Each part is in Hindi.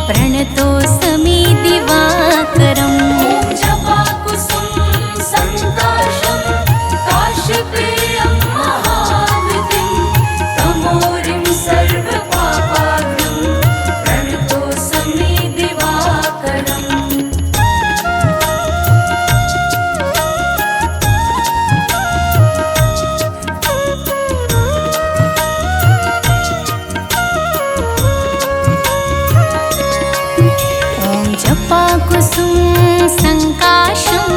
प्रणतोऽस्मि दिवाकरम्। ॐ जपाकुसुम सङ्काशं काश्यपेयं महाद्युतिं तमोरिं सर्वपापाग्नं प्रणतोऽस्मि दिवाकरम्। जपाकुसुम सङ्काशं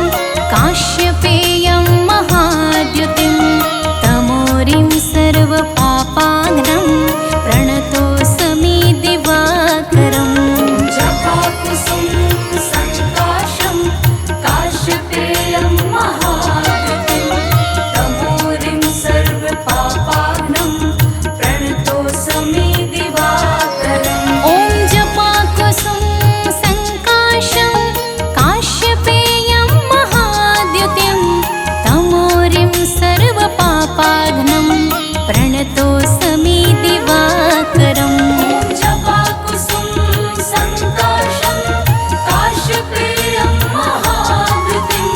काश्यपेयं महाद्युतिं तमोरिं सर्वपापाग्नं प्रणतोऽस्मि दिवाकरम्। जपाकुसुम सङ्काशं काश्यपेयं महाद्युतिं तमोरिं सर्वपापाग्नं प्रणतोऽस्मि दिवाकरम्। ॐ जपाकुसुम सङ्काशं काश्यपेयं महाद्युतिं तमोरिं सर्वपापाग्नं प्रणतोऽस्मि दिवाकरम्। ॐ जपाकुसुम सङ्काशं काश्यपेयं महाद्युतिं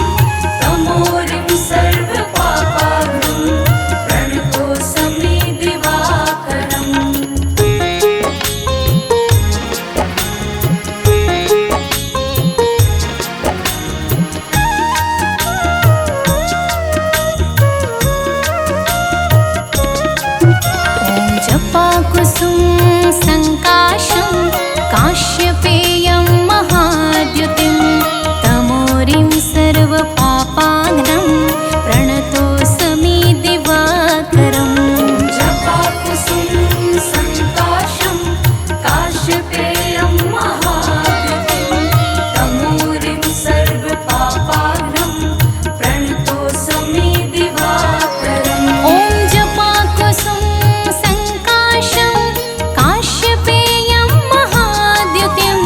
तमोरिं सर्वपापाग्नं प्रणतोऽस्मि दिवाकरम्। ॐ जपाकुसुम सङ्काशं काश्यपेयं महाद्युतिं तमोरिं सर्वपापाग्नं प्रणतोऽस्मि दिवाकरम्। जपाकुसुम सङ्काशं काश्यपेयं महाद्युतिं तमोरिं सर्वपापाग्नं प्रणतोऽस्मि दिवाकरम्। ॐ जपाकुसुम सङ्काशं काश्यपेयं महाद्युतिं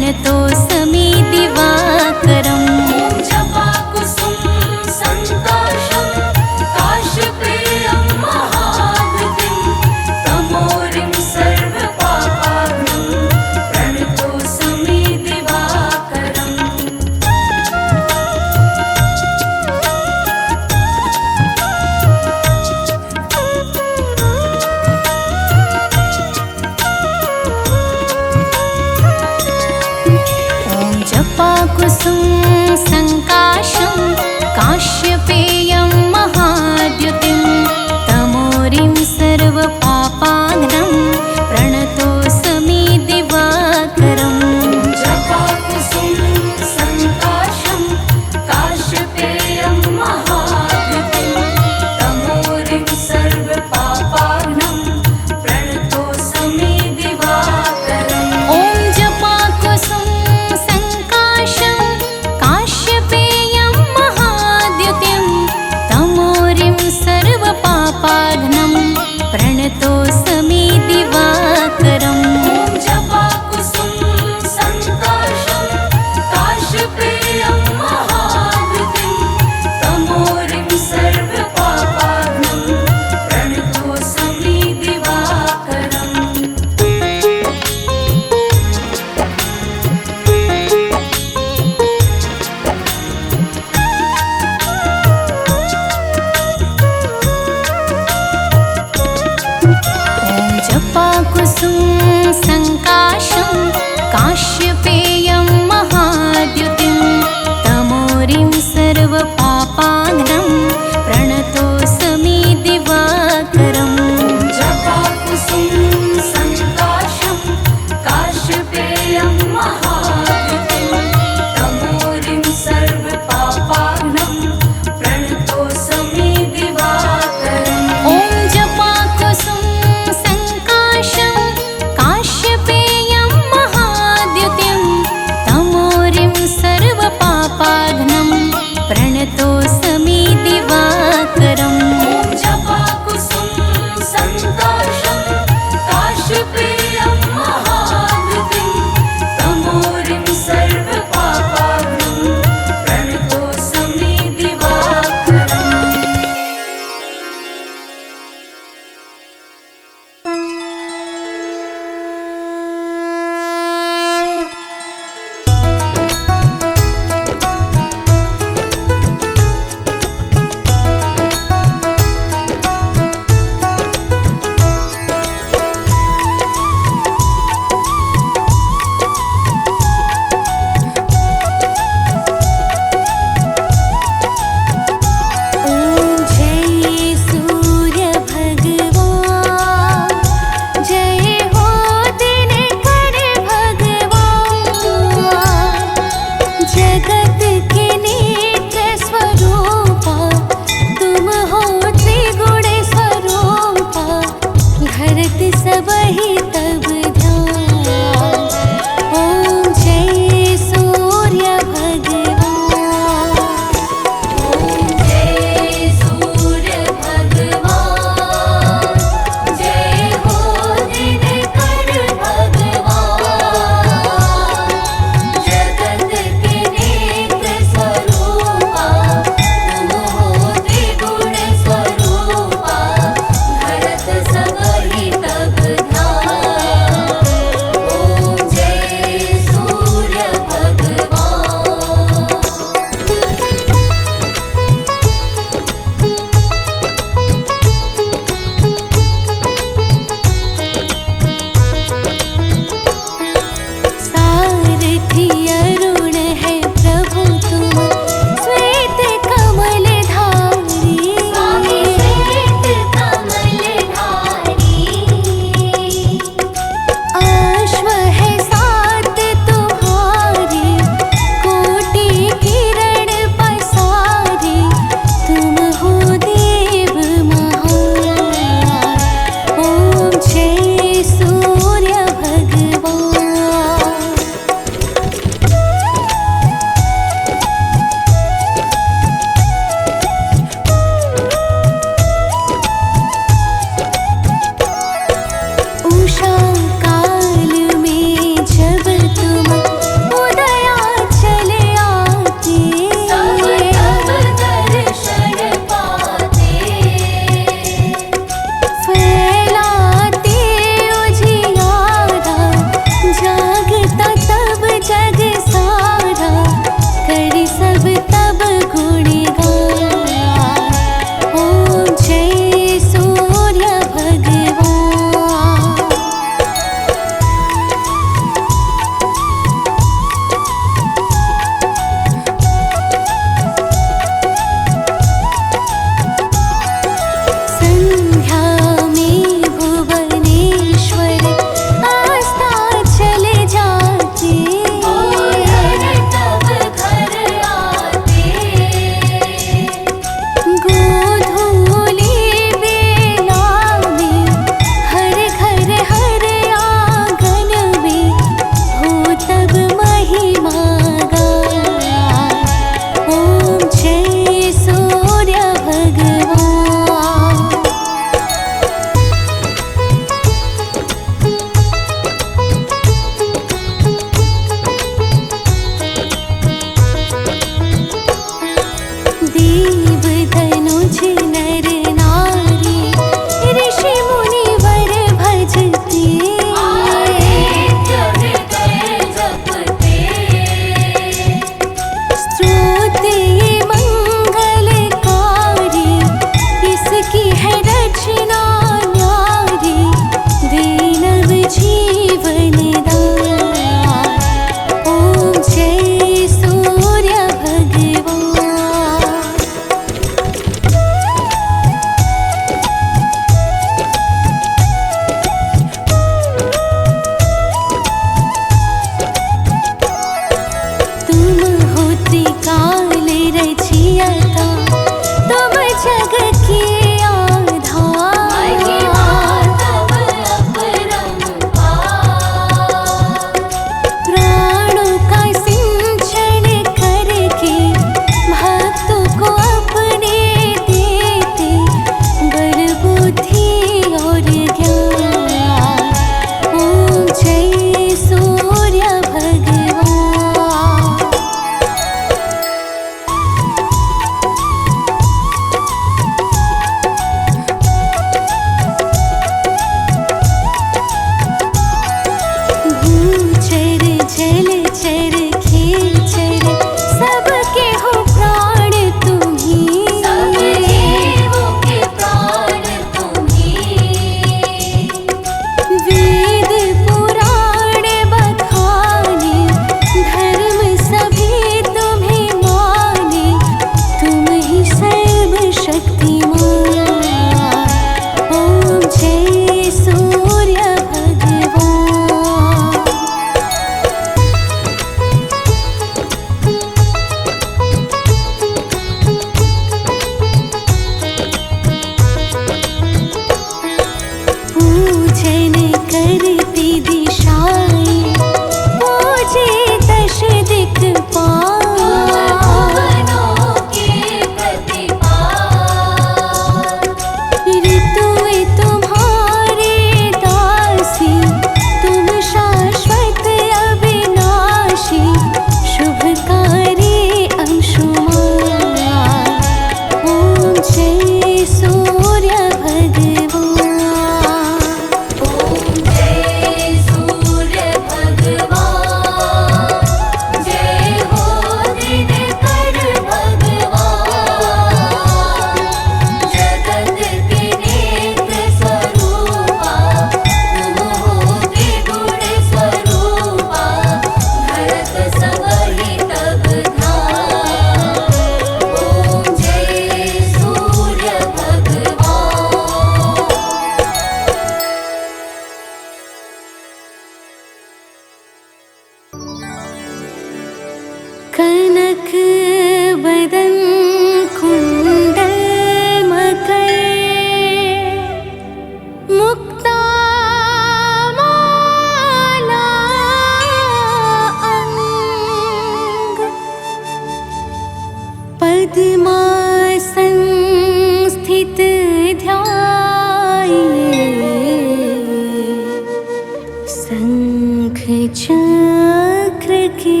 चक्र के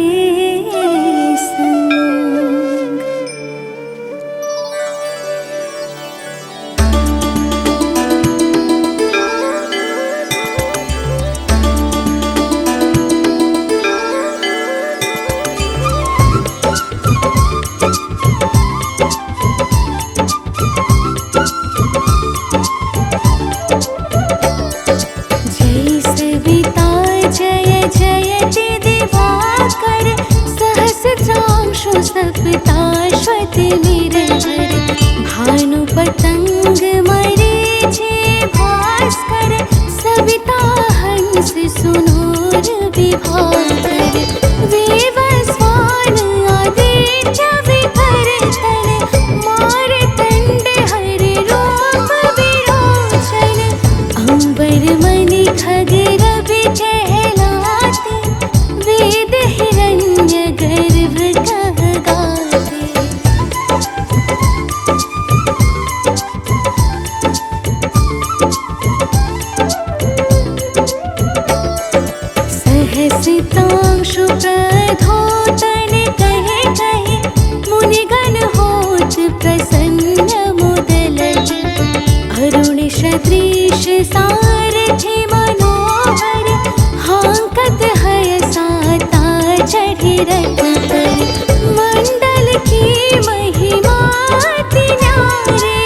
संग। सप्ताश्वति निरंजन भानु पतंग मरीचि भास्कर सविता हंस सुनूर विभाकर वेवस्वान आदित्य विभर तन मारतंड हरि रूप विरोचन अंबर मणि खग रवि कहलाते वेद हिरण्य गर्भ सहसितांशु प्रधोतन कहे कहे मुनिगण होत प्रसन्न मुदलति अरुण सदृश सारथि मनोहर हांकत हय साता चढ़ि रथ पर मंडल की महिमा अति न्यारे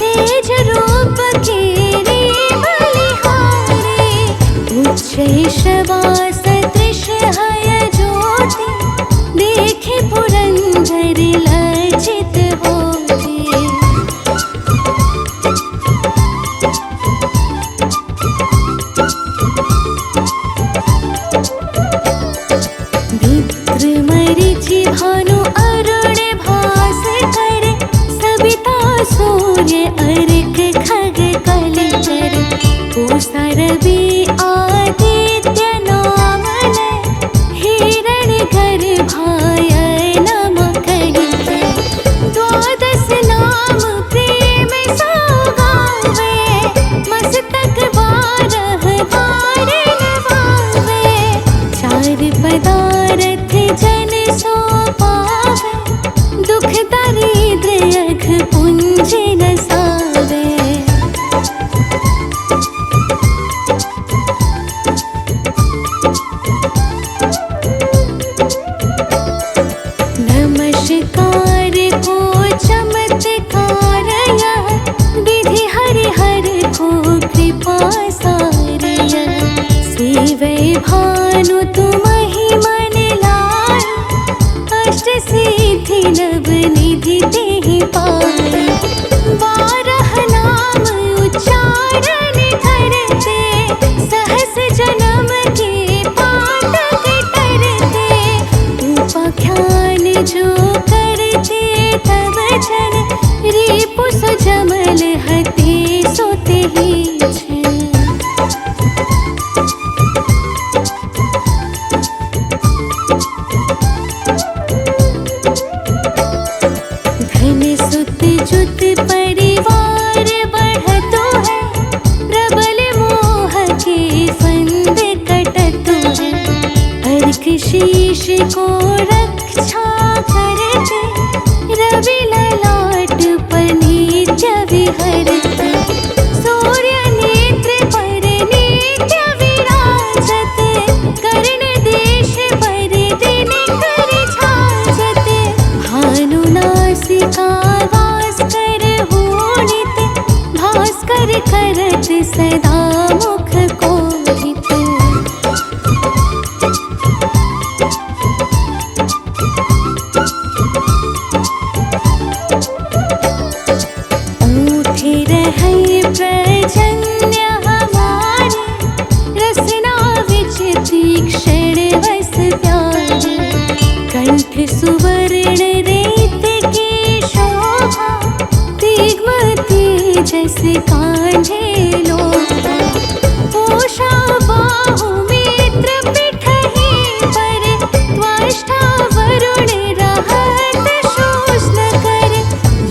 तेज रूप केरे बलिहारे उच्च शवास हय ज्योति देखे पुरंदर लज्जित होते मित्र मरीचि भानु अरुण भास्कर सविता सूर्य अर्क खग कलचर पूषा रवि आदित्य नाम हिरण गर्भाय नम कहिके द्वादश नाम प्रेम सौगावे मस्तक बारह बार नवावे चार पदारथ जन सो पावे दुख दारिद्र अघ पुंज नसावे नमस्कार को चमत्कार यह विधि हरिहर को कृपा सार यह सेवै भानु तुमहि मन लाय अष्ट सिद्धि नव निधि देहि पाय बारह नाम उच्चारण करते सहस जन्म के पातक करते उपाख्यान जो करते तब जन रिपु सजमल हते सोते ही छन धन सुत जुत परिवार बढ़तो है प्रबल मोह के फंद कटतो है अर्क शीश को रक्षा करते रवि ललाट पर नित्य विहरते सूर्य नेत्र पर नित्य विराजते कर्ण देश पर दिन कर छाजते भानु नासिका वास कर होनित भास्कर करत सदा मुख कोहित प्रजन्य हमारे रसना विच तीक्ष्ण वस प्यारे कंठ सुवर्ण रेत की शोभा दिग्म तेजस कांझे लोभा पोषा बाहु मित्र पिठहि पर त्वष्टा वरुण रहत शोषण कर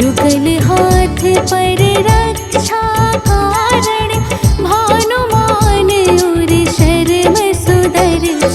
युगल हाथ पर रक्षा कारण भानुमान और शर्म सुदर्शन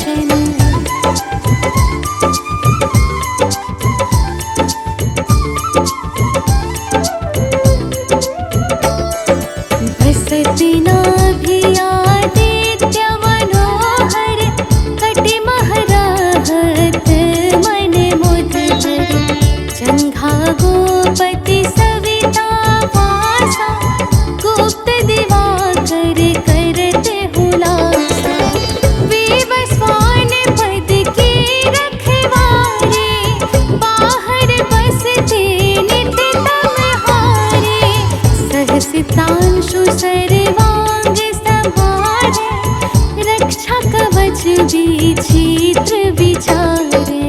विचित्र विचारे।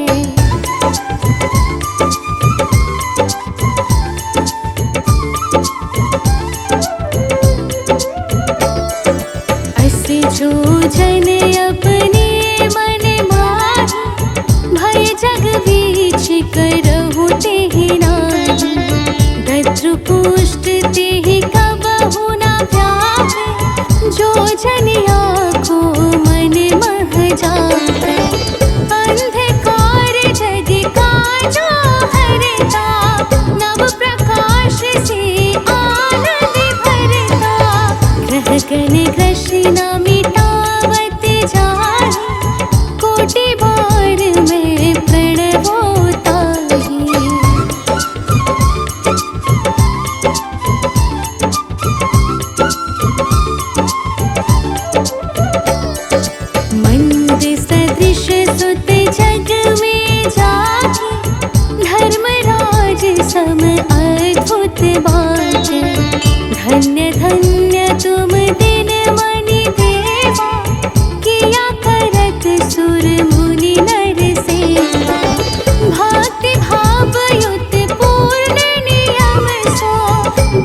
असे जो जन अपने मन माही, भय जग बीच करहु तेहि नाही। दद्रुपुष्ट तेहि कबहु न व्यापे, जो जनिया को मन मह जापे। अंधकार जग का जो हरता, नव प्रकाश से आनंद भरता। ग्रह गण ग्रसिन न मिटावत जाहि, कोटि बार में प्रणवो ताहि। मंद सदृश सुत जग में जाहि, धर्मराज सम अद्भुत बाटे। धन्य धन्य तुम दिन मनि देवा, किया करत सुर मुनि नर सेवा। भक्ति भाव युत पूर्ण नियम सो,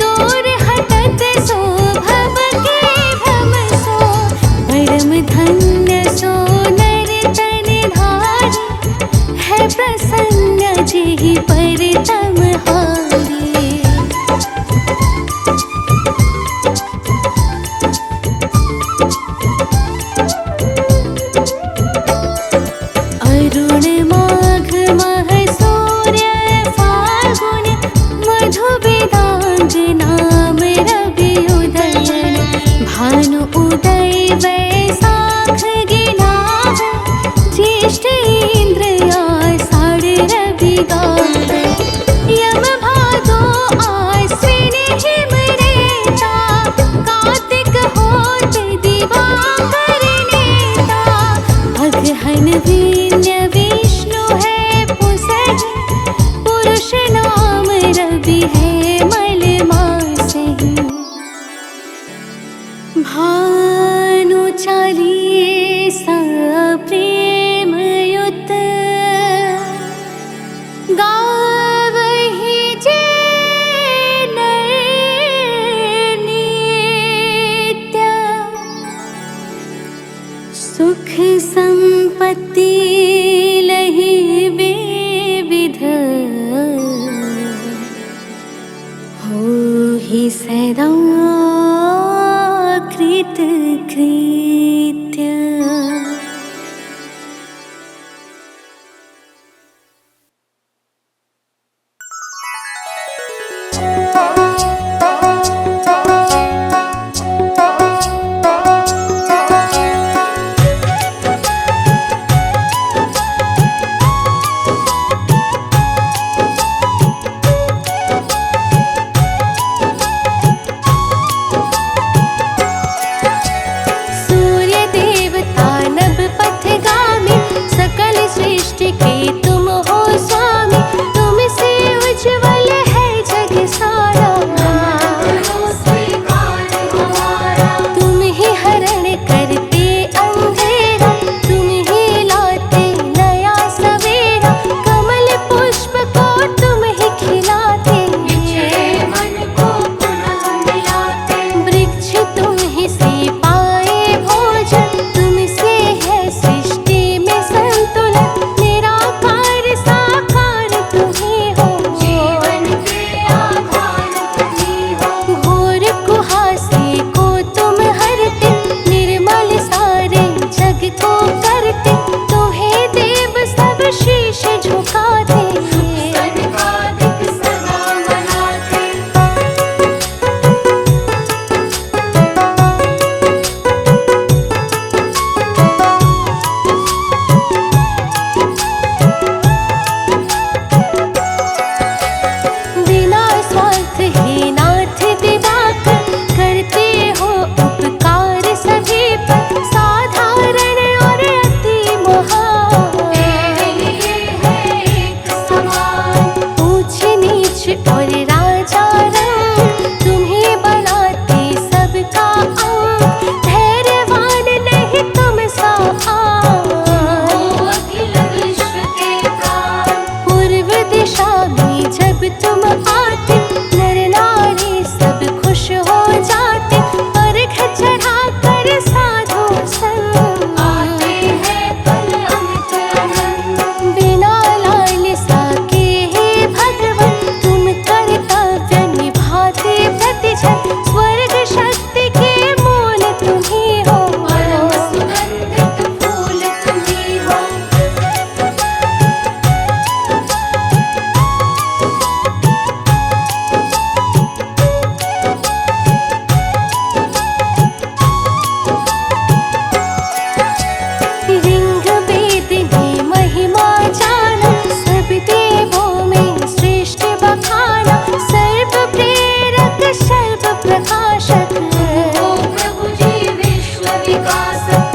दूर हटत सो भव के भ्रम सो। परम धन्य सो नर तन धारी, है प्रसन्न जेहि पर तम हारी। अरुण माघ मह सूर्य फाल्गुन, मधु वेदांग नाम रवि उदयन। भानु उदय वैशाख गिनावे, ज्येष्ठ इंद्र आषाढ़ रवि गावे। यम भादो आश्विन हिम रेता, कार्तिक होत दिवाकर नेता। अगहन वीर्य विष्णु है पुसहि, पुरुष नाम रवि है मल मासहि। भानु चालीसा प्रेम युत, गावहि जे नर नित्य। सुख संपत्ति लहि विविध, होहि सदा कृत कृत्य।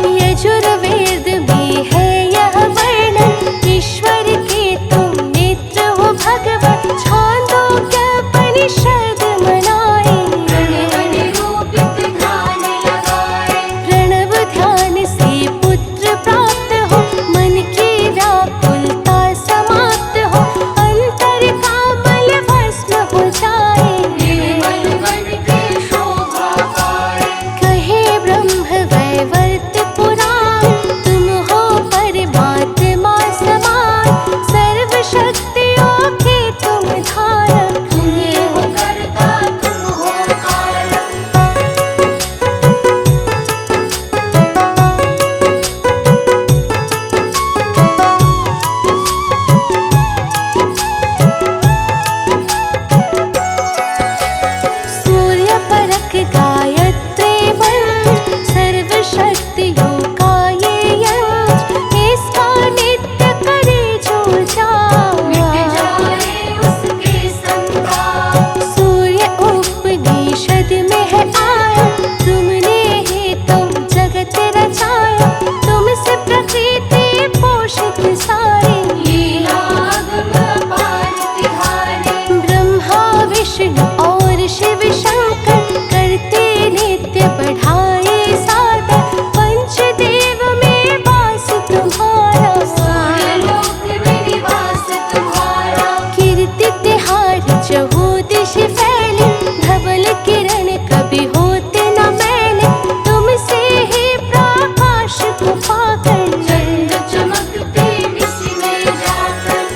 यजुर्वेद में है यह वर्णन, ईश्वर के तुम नेत्र हो भगवत, छांदोग्योपनिषद मनाए। निरूपित ध्यान लगाए, प्रणव ध्यान से पुत्र प्राप्त हो, मन की व्याकुलता समाप्त हो, अंतर का मल भस्म हो जाए। निर्मल वन की शोभा पाए, कहे ब्रह्म वैवर्त पुराण, तुम हो परमात्मा समान, सर्व शक्तियों के तुम धारक। तुम ये हो करता तुम हो कारक। सूर्य परक गायत्री मंत्र, सर्व शक्तियों का ये यंत्र, इसका नित्य करे जो मिट जाए। जाए उसके संताप, सूर्य उपनिषद में है आया, तुमने ही तो जगत रचाया, तुमसे प्रकृति पोषित सारी। लीलागम अपार तिहारे, ब्रह्मा विष्णु और शिव शंकर, करते नित्य बढ़ाए सादर, पंचदेव में वास तुम्हारा। सूर्यलोक में निवास तुम्हारा। कीर्ति तिहार चहु दिश फैले, धवल किरण कभी होते न मैले, तुमसे ही प्रकाश को पाकर। चंद्र चमकते निश में जाकर,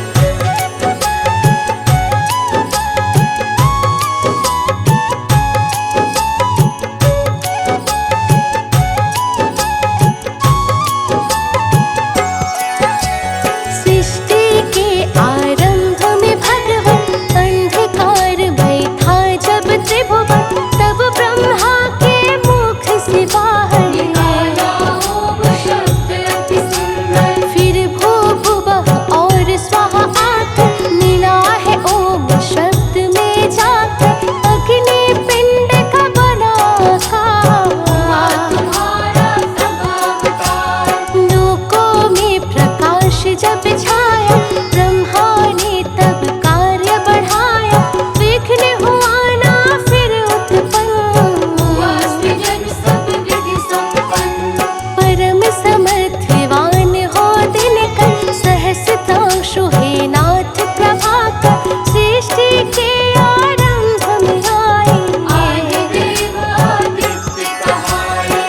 सृष्टि के आरंभ में भगवन, अंधकारमय था जब त्रिभुवन, तब ब्रह्मा के मुख से बाहर निकाला ओम शब्द अति सुंदर। फिर भू भुवः और स्वाहा आकर, मिला है ओम शब्द में जाकर, अग्नि पिंड का बना हुआ आकार। तुम्हारा सब अवतार, लोकों में प्रकाश जब छाया, ब्रह्मा ने तब कार्य बढ़ाया, विघ्न हुआ ना फिर उत्पन्न। हुआ सृजन सब विधि संपन्न। परम समर्थिवान हो दिनकर, सहस्त्रांशु हे नाथ प्रभाकर, सृष्टि के आरंभ में आए। आदि देव आदित्य कहाए,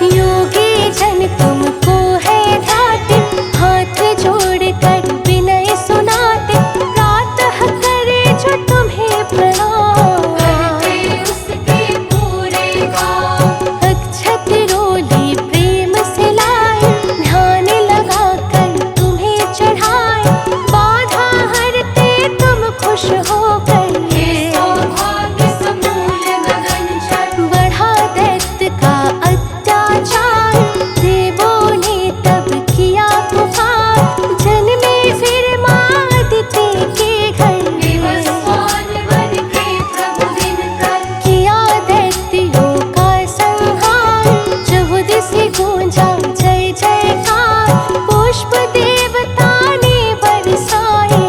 योगी जन तुमको है ध्याते, हाथ जोड़कर विनय सुनाते, प्रातः करे जो तुम्हें प्रणाम। करते उसके पूरे काम। अक्षत रोली प्रेम से लाए, ध्यान लगाकर तुम्हें चढ़ाए, बाधा हरते तुम खुश होकर। ये सौभाग्य समूल गगन चर, बढ़ा दैत्य का अत्याचार, देवों ने तब किया पुकार, जन्मे फिर माँ अदिति के घर। विवस्वान बन के प्रभु दिनकर, किया दैत्यों का संहार, चहुदिश गूंजा जय जयकार, पुष्प देवता ने बरसाए।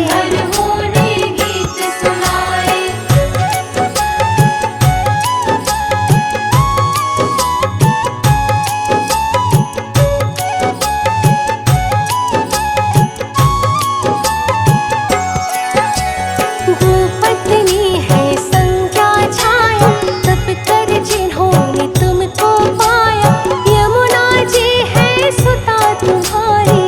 हर होने गीत सुनाए, भूपत्नी है संज्ञा छाया, तप कर जिन्होंने तुमको पाया, यमुना जी है सुता तुम्हारी।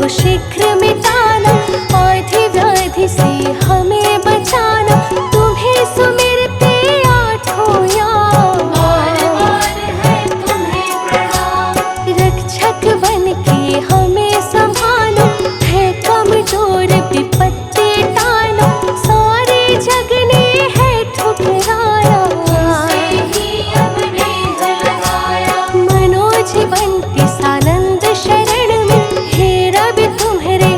को शीघ्र मिटाना, आधि व्याधि से हमें बचाना, तुम्हें सुमिरते आठों याम। बार बार है तुम्हें प्रणाम। रक्षक बन के हमें संभालो, है कमजोर विपत्ति टालो, सारे जग ने है ठुकराया। तुमसे ही अब नेह लगाया। मनोज बंटी सानंद शरण में, हे रवि तुम्हारे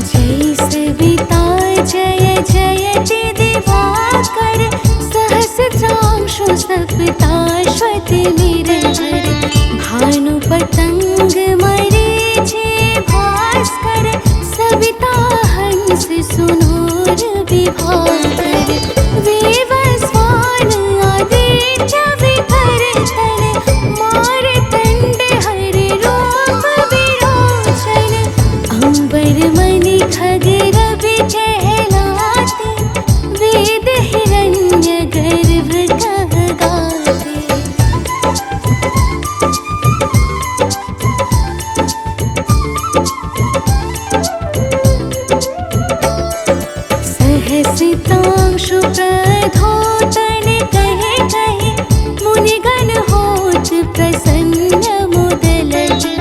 जय सविता जय जयति दिवाकर सहस्रांशु सप्ताश्वति निरहर भानु पतंग मरीचि भास्कर सविता हंस सुनूर विभाकर वेवस्वान आदित्य विकर तन मारतंड हरि रूप विरोचन अंबर मणि खग रवि कहलाते वेद हिरण्य गर्भ कह गाते। सहसितांशु प्रधोतन कहे कहे मुनिगण होत प्रसन्न मुदलति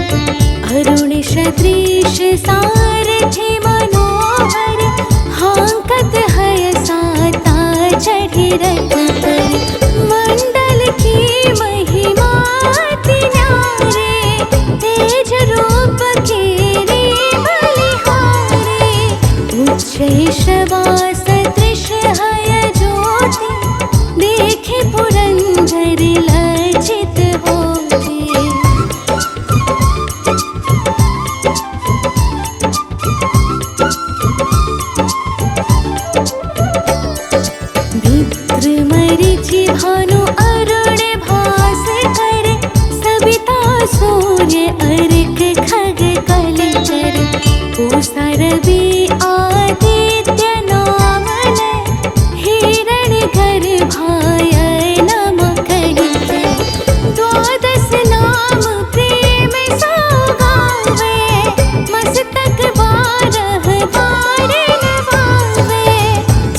अरुण सदृश सारथि मनोहर हांकत हय साता चढ़ि रथ पर मंडल की महिमा अति न्यारे तेज रूप केरे बलिहारे उच्चै शवास सदृश हय ज्योति देखे पुरंदर लज्जित होते। मित्र मरीचि भानु अरुण भास्कर सविता सूर्य अर्क खग कलचर पूषा रवि आदित्य नाम लय हिरण गर्भाय नम कहिके द्वादश नाम प्रेम सौगावे मस्तक बारह बार नवावे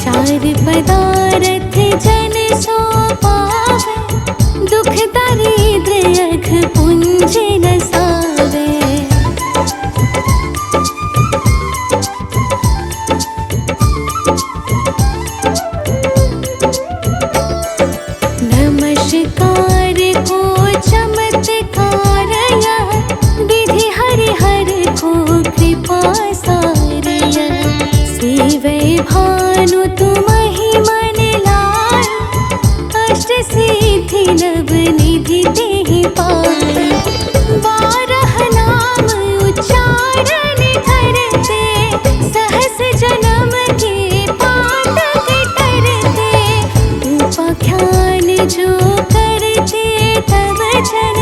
चार पदारथ जन सो पावे दुख दारिद्र्य अघ पुंज नसावे। नमस्कार को चमत्कार यह विधि हरिहर को कृपा सार यह सेवै भानु तुमहि मन लाय अष्ट सिद्धि नव निधि तेहि पाय बारह नाम उच्चारण करते सहस जन्म के पातक करते उपाख्यान जो करते तब जन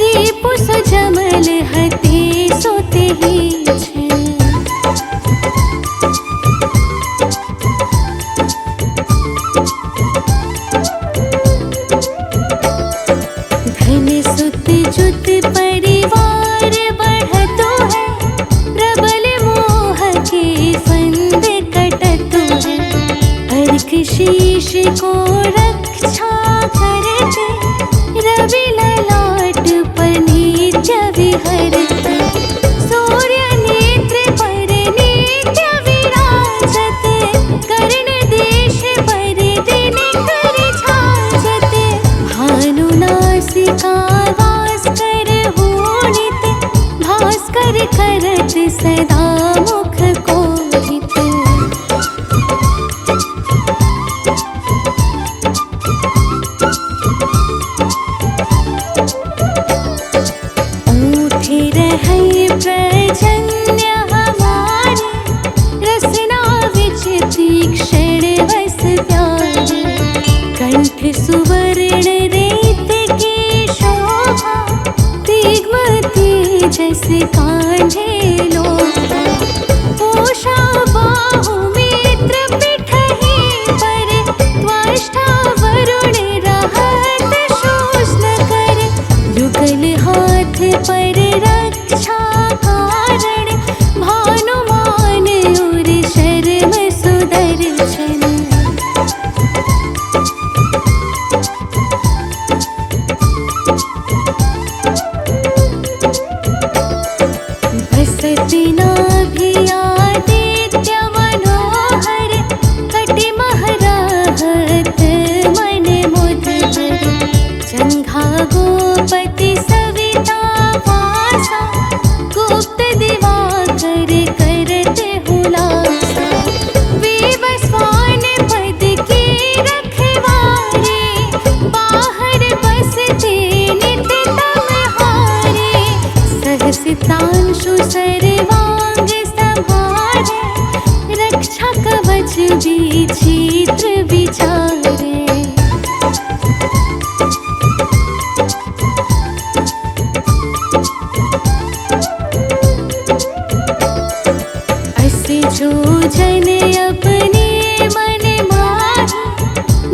रिपु सुजमल हते सोते ही छन। धन सुत जुत परिवार बढ़तो है प्रबल मोह के फंद कटतो है अर्क शीश को रक्षा करते रवि ललाट पर नित्य विहरते सूर्य नेत्र पर नित्य विराजते कर्ण देश पर दिन कर छाजते भानु नासिका वास कर होनित भास्कर करत सदा मुख कोहित। ऊठे रहै प्रजन्य हमारे रसना विच तीक्ष्ण वस प्यारे कंठ सुवर्ण रेत की शोभा दिग्म तेजस कांझे लोभा पोषा बाहु मित्र पिठहि पर त्वष्टा वरुण रहत शोषण कर युगल हाथ पर रक्षा कारण भानुमान और शर्म सुदर्शन। बसत नाभि आसा, गुप्त दिवाकर करते हुलासा। विवस्वान पद की रखवारे, बाहर बसते नित तमहारे। सहस्त्रांशु सर्वांग संहारे, रक्षा कवच विचित्र विचारे। अस जो जन अपने मन माही,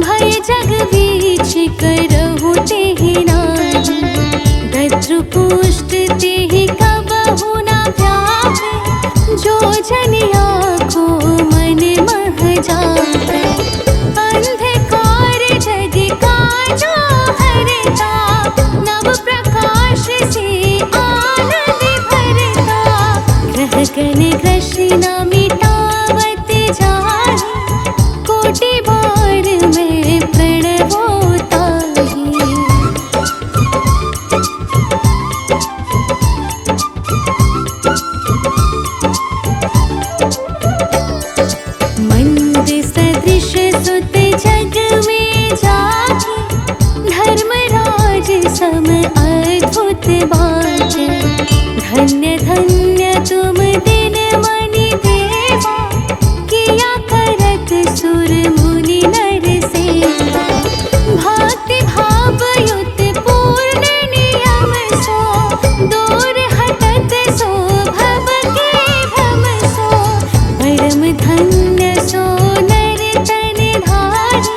भय जग बीच करहु तेहि नाही। दद्रु पुष्ट तेहि कबहु न व्यापे, जो जन आँखो मन मह जापे। अंधकार जग काजो हरता, नव प्रकाश से आनंद भरता। ग्रह गण ग्रसिन मिटावत जाहि, कोटि बार में प्रणवो ताहि। मंद सदृश सुत जग में जाहि, धर्मराज सम अद्भुत बाटे। धन्य धन्य तुम दिन मनि देवा, किया करत सुर मुनि नर सेवा। भक्ति भाव युत पूर्ण नियम सो, दूर हटत सो भव के भ्रम सो। परम धन्य सो नर तन धारी,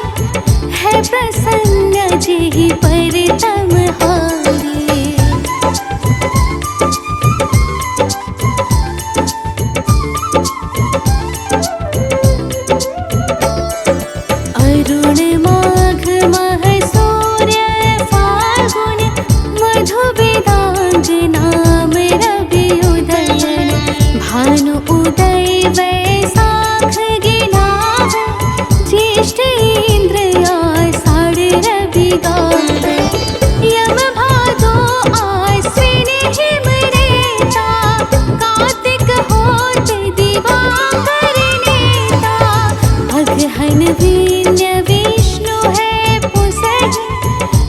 है प्रसन्न जेहि पर तमहारी। अरुण माघ मह सूर्य फाल्गुन, मधु वेदांग नाम रवि उदयन। भानु उदय वैशाख गिनावे, ज्येष्ठ इंद्र आषाढ़ रवि गावे। यम भादो आश्विन हिम रेता, कार्तिक होत दिवाकर नेता। अगहन वीर्य विष्णु है पुसहि,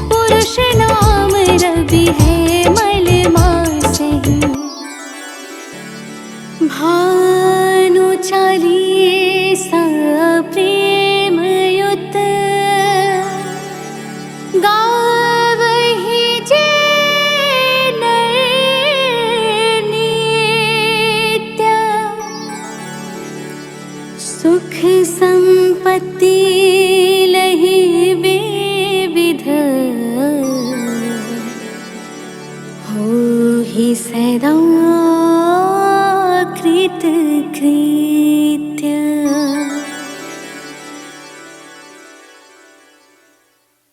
पुरुष नाम रवि है मल मासहि। भानु चालीसा प्रेम युत, गावहि जे नर नित्य। सुख संपत्ति लहि विविध, होहि सदा कृत कृत्य।